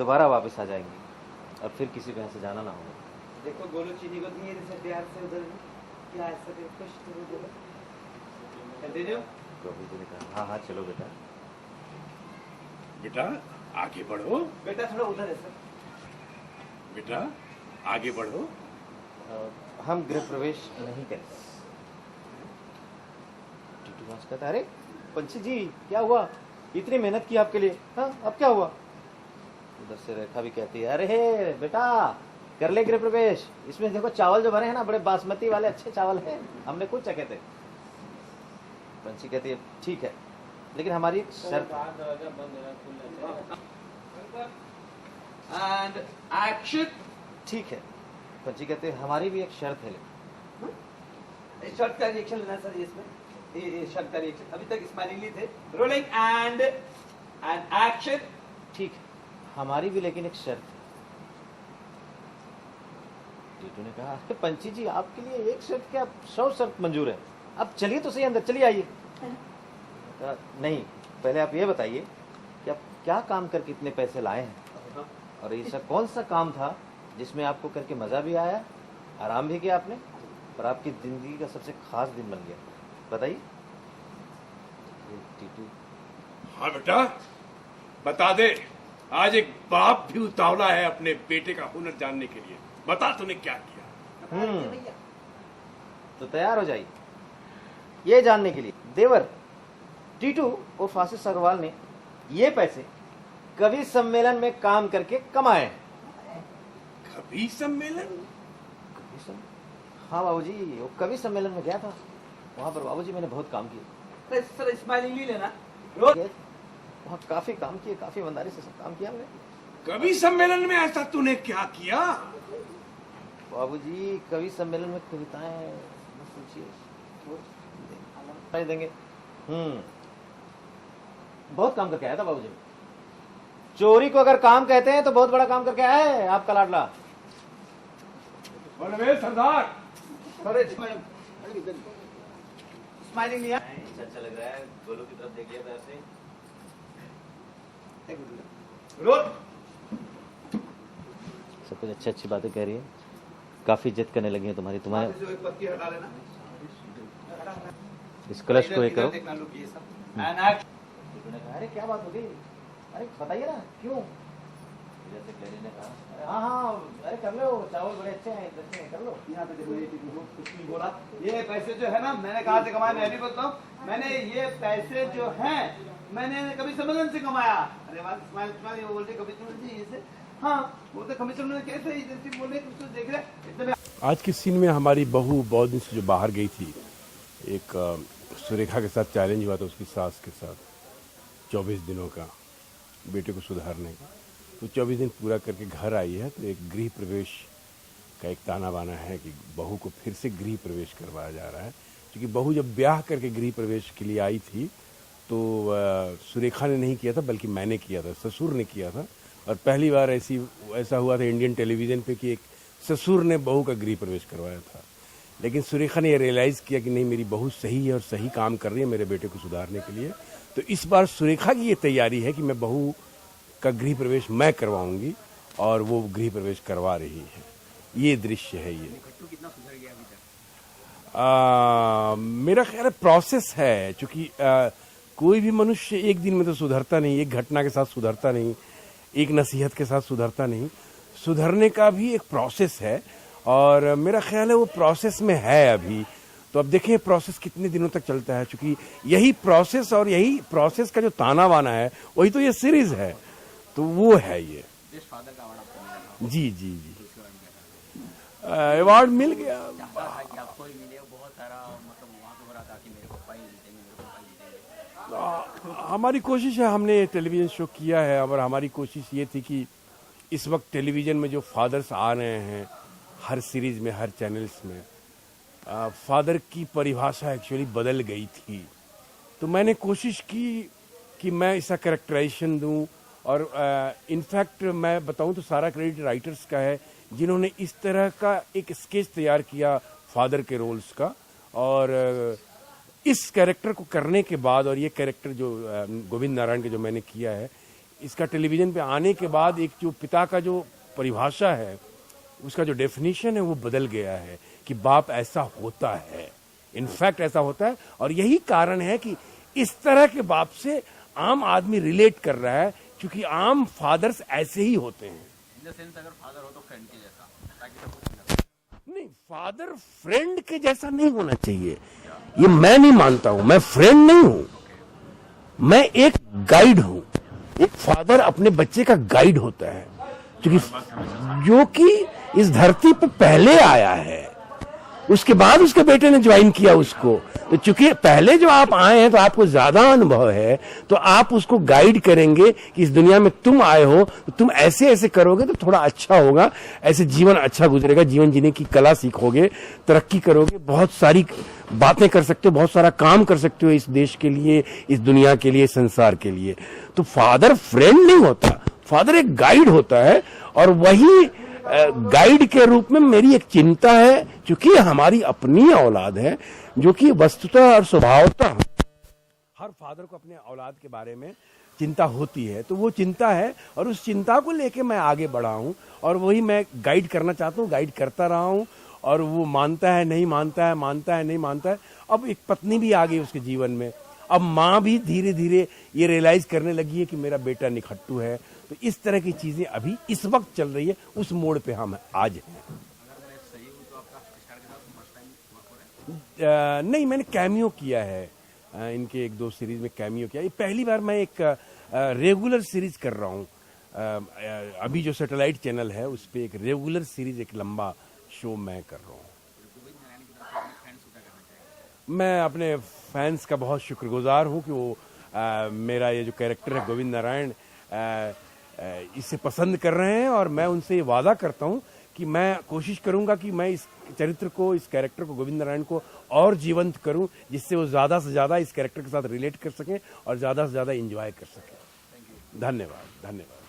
दोबारा वापस आ जाएंगी और फिर किसी बहन से जाना ना होगा। देखो गोलू चीनी को धीरे से प्यार से उधर क्या ऐसा कुछ कंटिन्यू। प्रभु जी ने कहा हाँ हाँ चलो बेटा। बेटा आगे बढ़ो, बेटा थोड़ा उधर है सर। बेटा आगे बढ़ो। हम गृह प्रवेश नहीं करेंगे। टीटू मास कहता अरे पंछी जी क्या हुआ, इतनी मेहनत की आपके लिए, हाँ अब क्या हुआ। उधर से रेखा भी कहती है अरे बेटा कर ले गृह प्रवेश, इसमें देखो चावल जो बने हैं ना बड़े बासमती वाले अच्छे चावल हैं, हमने खुद चखे थे। पंछी कहती है ठीक है लेकिन हमारी एक शर्त एंड एक्शन। ठीक है। पंछी कहते हैं हमारी भी एक शर्त है। शर्ट का रिएक्शन लेना सर इसमें, ये शर्ट का रिएक्शन अभी तक स्माइलिंगली थे। Rolling and action. ठीक है हमारी भी लेकिन एक शर्त है। टीटू ने कहा अरे पंछी जी आपके लिए एक शर्त क्या 100 शर्त मंजूर है, अब चलिए तो सही अंदर चलिए आइए। नहीं पहले आप ये बताइए कि आप क्या काम करके इतने पैसे लाए हैं और ऐसा कौन सा काम था जिसमें आपको करके मजा भी आया, आराम भी किया आपने और आपकी जिंदगी का सबसे खास दिन बन गया, बताइए। टीटू हाँ बेटा बता दे, आज एक बाप भी उतावला है अपने बेटे का हुनर जानने के लिए। बता तूने क्या किया। तो तैयार हो जाइए ये जानने के लिए देवर टीटू और आशीष अग्रवाल ने ये पैसे कवि सम्मेलन में काम करके कमाए। कवि सम्मेलन? हाँ बाबूजी वो कवि सम्मेलन में गया था, वहां पर बाबूजी मैंने बहुत काम किया। सर स्माइलिंगली लेना। वहाँ काफी काम किए, काफी ईमानदारी से सब काम किया हमने। कवि सम्मेलन में ऐसा तूने क्या किया? बाबूजी कवि सम्मेलन में कविताएं सोचिए देंगे। बहुत काम करके आया था बाबूजी। चोरी को अगर काम कहते हैं तो बहुत बड़ा काम करके आया है आपका लाडला। सरदार स्माइलिंग लिया। अच्छा लग रहा है, गोलू की तरफ देखिए ऐसे। रोल। सब कुछ अच्छी अच्छी बातें कह रही है, काफी इज्जत करने लगी है तुम्हारी। तुम्हारे जो एक पत्ती हटा लेना, इस कलश को एक करो। देखना लुक ये सब। एंड अरे क्या बात हो गई, अरे बताइए ना क्यों। जैसे क्लेरी ने कहा हाँ हाँ अरे कर लो, चावल बड़े अच्छे हैं कर लो। यहाँ पे देखो ये कुछ नहीं बोला। ये पैसे जो है ना मैंने कहा से कमाए, मैं भी बोलता हूँ मैंने ये पैसे जो हैं मैंने कभी सम्मेलन से कमाया। अरे बात स्माइल स्माइल वो बोलते कभी सम्मेलन से हाँ बोलते कभी सम्मेलन कैसे एजेंसी बोल रहे कुछ देख रहे। आज के सीन में हमारी बहू बहुत दिन से जो बाहर गई थी, एक सुरेखा के साथ चैलेंज हुआ था उसकी सास के साथ 24 दिनों का बेटे को सुधारने का। तो 24 दिन पूरा करके घर आई है तो एक गृह प्रवेश का एक ताना बाना है कि बहू को फिर से गृह प्रवेश करवाया जा रहा है। क्योंकि बहू जब ब्याह करके गृह प्रवेश के लिए आई थी तो सुरेखा ने नहीं किया था बल्कि मैंने किया था, ससुर ने किया था। और पहली बार ऐसा हुआ था इंडियन टेलीविजन पे कि एक ससुर ने बहू का गृह प्रवेश करवाया था। लेकिन सुरेखा ने यह रियलाइज़ किया कि नहीं मेरी बहू सही है और सही काम कर रही है मेरे बेटे को सुधारने के लिए। तो इस बार सुरेखा की ये तैयारी है कि मैं बहू का गृह प्रवेश मैं करवाऊंगी और वो गृह प्रवेश करवा रही है। ये दृश्य है ये। कितना सुधर गया अभी तक? मेरा ख्याल है प्रोसेस है, क्योंकि कोई भी मनुष्य एक दिन में तो सुधरता नहीं, एक घटना के साथ सुधरता नहीं, एक नसीहत के साथ सुधरता नहीं। सुधरने का भी एक प्रोसेस है और मेरा ख्याल है वो प्रोसेस में है अभी। तो अब देखें प्रोसेस कितने दिनों तक चलता है, क्योंकि यही प्रोसेस और यही प्रोसेस का जो ताना बाना है वही तो ये सीरीज है। तो वो है ये। जी जी जी अवार्ड मिल गया। हमारी कोशिश है, हमने टेलीविजन शो किया है और हमारी कोशिश ये थी कि इस वक्त टेलीविजन में जो फादर्स आ रहे हैं हर सीरीज में हर चैनल्स में, फादर की परिभाषा एक्चुअली बदल गई थी। तो मैंने कोशिश की कि मैं इसका कैरेक्टराइजेशन दूं और इनफैक्ट मैं बताऊं तो सारा क्रेडिट राइटर्स का है जिन्होंने इस तरह का एक स्केच तैयार किया फादर के रोल्स का। और इस कैरेक्टर को करने के बाद और ये कैरेक्टर जो गोविंद नारायण के जो मैंने किया है, इसका टेलीविज़न पे आने के बाद एक जो पिता का जो परिभाषा है, उसका जो डेफिनेशन है वो बदल गया है कि बाप ऐसा होता है, इनफैक्ट ऐसा होता है। और यही कारण है कि इस तरह के बाप से आम आदमी रिलेट कर रहा है, क्योंकि आम फादर्स ऐसे ही होते हैं। अगर फादर हो तो फ्रेंड के जैसा, नहीं, फादर फ्रेंड के जैसा नहीं होना चाहिए, ये मैं नहीं मानता हूं। मैं फ्रेंड नहीं हूं, मैं एक गाइड हूं। एक फादर अपने बच्चे का गाइड होता है, जो कि इस धरती पर पहले आया है, उसके बाद उसके बेटे ने ज्वाइन किया उसको। तो चूंकि पहले जो आप आए हैं तो आपको ज्यादा अनुभव है, तो आप उसको गाइड करेंगे कि इस दुनिया में तुम आए हो तो तुम ऐसे ऐसे करोगे तो थोड़ा अच्छा होगा, ऐसे जीवन अच्छा गुजरेगा, जीवन जीने की कला सीखोगे, तरक्की करोगे, बहुत सारी बातें कर सकते हो, बहुत सारा काम कर सकते हो इस देश के लिए, इस दुनिया के लिए, संसार के लिए। तो फादर फ्रेंड नहीं होता, फादर एक गाइड होता है। और वही गाइड के रूप में मेरी एक चिंता है, क्योंकि हमारी अपनी औलाद है, जो कि वस्तुतः और स्वभावतः हर फादर को अपने औलाद के बारे में चिंता होती है। तो वो चिंता है और उस चिंता को लेके मैं आगे बढ़ा हूं और वही मैं गाइड करना चाहता हूं, गाइड करता रहा हूं। और वो मानता है नहीं मानता है, मानता है नहीं मानता है। अब एक पत्नी भी आ गई उसके जीवन में, अब माँ भी धीरे धीरे ये रियलाइज करने लगी है कि मेरा बेटा निखट्टू है। तो इस तरह की चीजें अभी इस वक्त चल रही है, उस मोड़ पे हम आज हैं। नहीं, मैंने कैमियो किया है, इनके एक दो सीरीज में कैमियो किया। ये पहली बार मैं एक रेगुलर सीरीज कर रहा हूँ। अभी जो सैटेलाइट चैनल है उस पर एक रेगुलर सीरीज, एक लंबा शो मैं कर रहा हूँ। मैं अपने फैंस का बहुत शुक्रगुजार हूँ कि वो मेरा ये जो कैरेक्टर है गोविंद नारायण, इसे पसंद कर रहे हैं। और मैं उनसे ये वादा करता हूँ कि मैं कोशिश करूंगा कि मैं इस चरित्र को, इस कैरेक्टर को, गोविंद नारायण को और जीवंत करूं, जिससे वो ज्यादा से ज्यादा इस कैरेक्टर के साथ रिलेट कर सकें और ज्यादा से ज्यादा एंजॉय कर सकें। धन्यवाद, धन्यवाद।